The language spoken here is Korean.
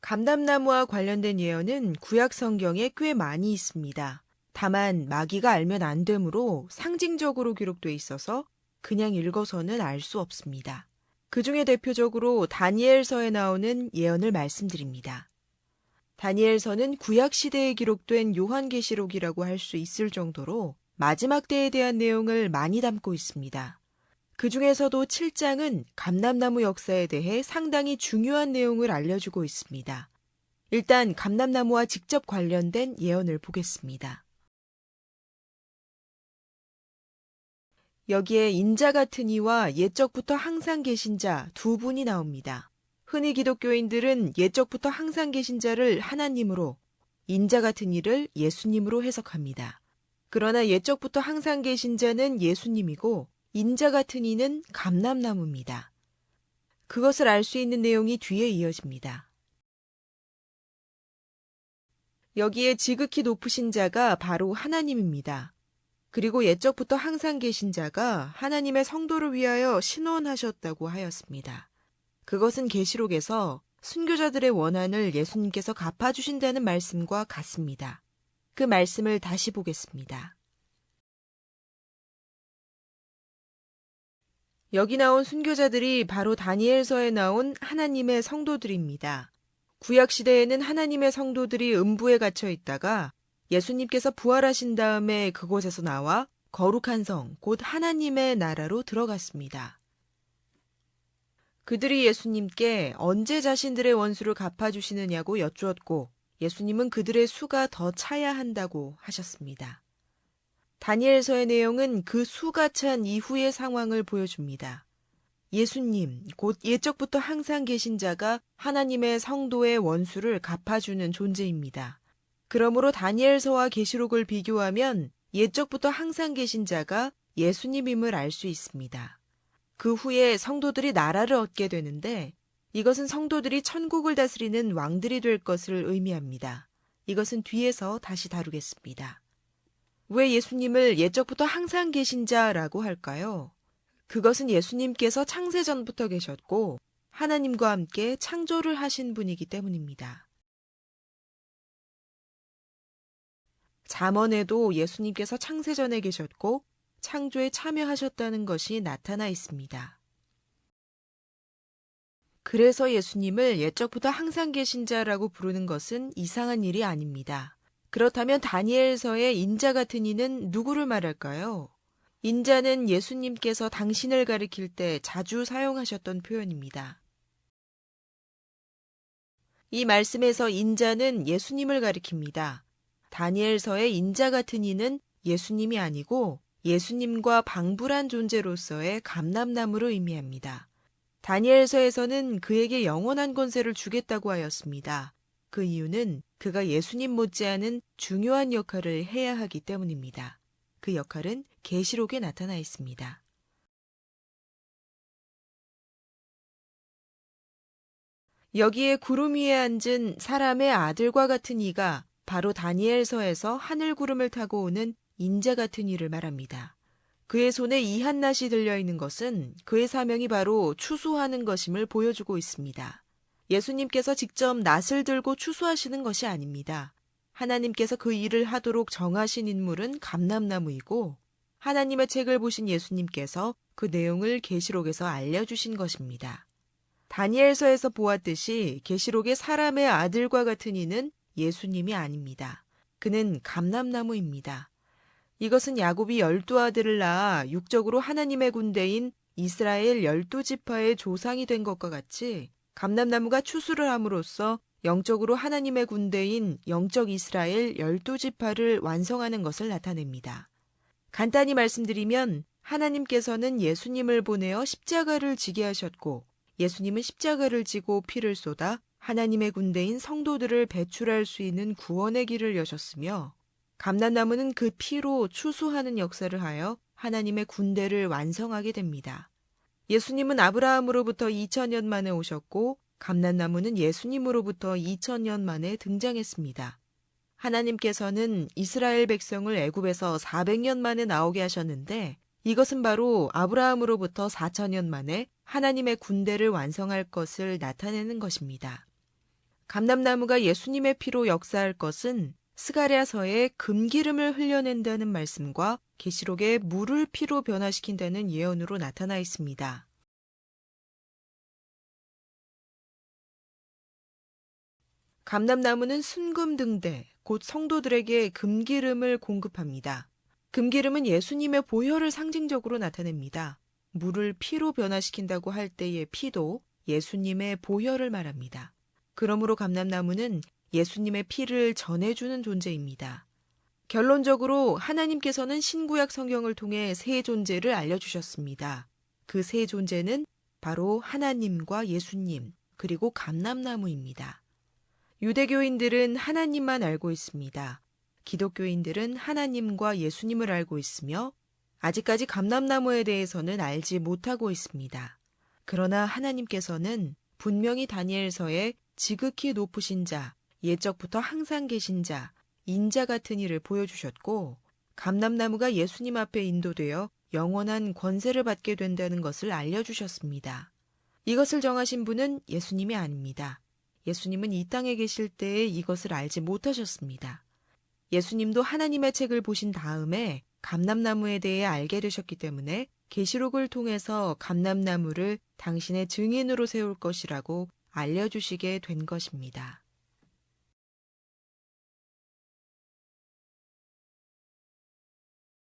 감람나무와 관련된 예언은 구약 성경에 꽤 많이 있습니다. 다만 마귀가 알면 안 되므로 상징적으로 기록돼 있어서 그냥 읽어서는 알 수 없습니다. 그 중에 대표적으로 다니엘서에 나오는 예언을 말씀드립니다. 다니엘서는 구약 시대에 기록된 요한계시록이라고 할 수 있을 정도로 마지막 때에 대한 내용을 많이 담고 있습니다. 그 중에서도 7장은 감람나무 역사에 대해 상당히 중요한 내용을 알려주고 있습니다. 일단 감람나무와 직접 관련된 예언을 보겠습니다. 여기에 인자 같은 이와 옛적부터 항상 계신 자 두 분이 나옵니다. 흔히 기독교인들은 옛적부터 항상 계신 자를 하나님으로, 인자 같은 이를 예수님으로 해석합니다. 그러나 옛적부터 항상 계신 자는 예수님이고 인자 같은 이는 감람나무입니다. 그것을 알 수 있는 내용이 뒤에 이어집니다. 여기에 지극히 높으신 자가 바로 하나님입니다. 그리고 옛적부터 항상 계신 자가 하나님의 성도를 위하여 신원하셨다고 하였습니다. 그것은 계시록에서 순교자들의 원한을 예수님께서 갚아주신다는 말씀과 같습니다. 그 말씀을 다시 보겠습니다. 여기 나온 순교자들이 바로 다니엘서에 나온 하나님의 성도들입니다. 구약시대에는 하나님의 성도들이 음부에 갇혀 있다가 예수님께서 부활하신 다음에 그곳에서 나와 거룩한 성, 곧 하나님의 나라로 들어갔습니다. 그들이 예수님께 언제 자신들의 원수를 갚아주시느냐고 여쭈었고 예수님은 그들의 수가 더 차야 한다고 하셨습니다. 다니엘서의 내용은 그 수가 찬 이후의 상황을 보여줍니다. 예수님, 곧 옛적부터 항상 계신 자가 하나님의 성도의 원수를 갚아주는 존재입니다. 그러므로 다니엘서와 계시록을 비교하면 옛적부터 항상 계신 자가 예수님임을 알 수 있습니다. 그 후에 성도들이 나라를 얻게 되는데 이것은 성도들이 천국을 다스리는 왕들이 될 것을 의미합니다. 이것은 뒤에서 다시 다루겠습니다. 왜 예수님을 옛적부터 항상 계신 자라고 할까요? 그것은 예수님께서 창세 전부터 계셨고 하나님과 함께 창조를 하신 분이기 때문입니다. 잠언에도 예수님께서 창세 전에 계셨고 창조에 참여하셨다는 것이 나타나 있습니다. 그래서 예수님을 옛적부터 항상 계신 자라고 부르는 것은 이상한 일이 아닙니다. 그렇다면 다니엘서의 인자 같은 이는 누구를 말할까요? 인자는 예수님께서 당신을 가리킬 때 자주 사용하셨던 표현입니다. 이 말씀에서 인자는 예수님을 가리킵니다. 다니엘서의 인자 같은 이는 예수님이 아니고 예수님과 방불한 존재로서의 감람나무를 의미합니다. 다니엘서에서는 그에게 영원한 권세를 주겠다고 하였습니다. 그 이유는 그가 예수님 못지않은 중요한 역할을 해야 하기 때문입니다. 그 역할은 계시록에 나타나 있습니다. 여기에 구름 위에 앉은 사람의 아들과 같은 이가 바로 다니엘서에서 하늘 구름을 타고 오는 인자 같은 이를 말합니다. 그의 손에 이한낫이 들려있는 것은 그의 사명이 바로 추수하는 것임을 보여주고 있습니다. 예수님께서 직접 낫을 들고 추수하시는 것이 아닙니다. 하나님께서 그 일을 하도록 정하신 인물은 감람나무이고 하나님의 책을 보신 예수님께서 그 내용을 계시록에서 알려주신 것입니다. 다니엘서에서 보았듯이 계시록의 사람의 아들과 같은 이는 예수님이 아닙니다. 그는 감람나무입니다. 이것은 야곱이 12아들을 낳아 육적으로 하나님의 군대인 이스라엘 12지파의 조상이 된 것과 같이 감람나무가 추수를 함으로써 영적으로 하나님의 군대인 영적 이스라엘 12지파를 완성하는 것을 나타냅니다. 간단히 말씀드리면 하나님께서는 예수님을 보내어 십자가를 지게 하셨고 예수님은 십자가를 지고 피를 쏟아 하나님의 군대인 성도들을 배출할 수 있는 구원의 길을 여셨으며 감람나무는 그 피로 추수하는 역사를 하여 하나님의 군대를 완성하게 됩니다. 예수님은 아브라함으로부터 2000년 만에 오셨고 감람나무는 예수님으로부터 2000년 만에 등장했습니다. 하나님께서는 이스라엘 백성을 애굽에서 400년 만에 나오게 하셨는데 이것은 바로 아브라함으로부터 4000년 만에 하나님의 군대를 완성할 것을 나타내는 것입니다. 감람나무가 예수님의 피로 역사할 것은 스가랴서에 금기름을 흘려낸다는 말씀과 계시록에 물을 피로 변화시킨다는 예언으로 나타나 있습니다. 감람나무는 순금등대, 곧 성도들에게 금기름을 공급합니다. 금기름은 예수님의 보혈을 상징적으로 나타냅니다. 물을 피로 변화시킨다고 할 때의 피도 예수님의 보혈을 말합니다. 그러므로 감람나무는 예수님의 피를 전해주는 존재입니다. 결론적으로 하나님께서는 신구약 성경을 통해 세 존재를 알려주셨습니다. 그 세 존재는 바로 하나님과 예수님, 그리고 감람나무입니다. 유대교인들은 하나님만 알고 있습니다. 기독교인들은 하나님과 예수님을 알고 있으며 아직까지 감람나무에 대해서는 알지 못하고 있습니다. 그러나 하나님께서는 분명히 다니엘서에 지극히 높으신 자, 옛적부터 항상 계신 자, 인자 같은 이를 보여주셨고 감람나무가 예수님 앞에 인도되어 영원한 권세를 받게 된다는 것을 알려주셨습니다. 이것을 정하신 분은 예수님이 아닙니다. 예수님은 이 땅에 계실 때에 이것을 알지 못하셨습니다. 예수님도 하나님의 책을 보신 다음에 감람나무에 대해 알게 되셨기 때문에 계시록을 통해서 감람나무를 당신의 증인으로 세울 것이라고 알려주시게 된 것입니다.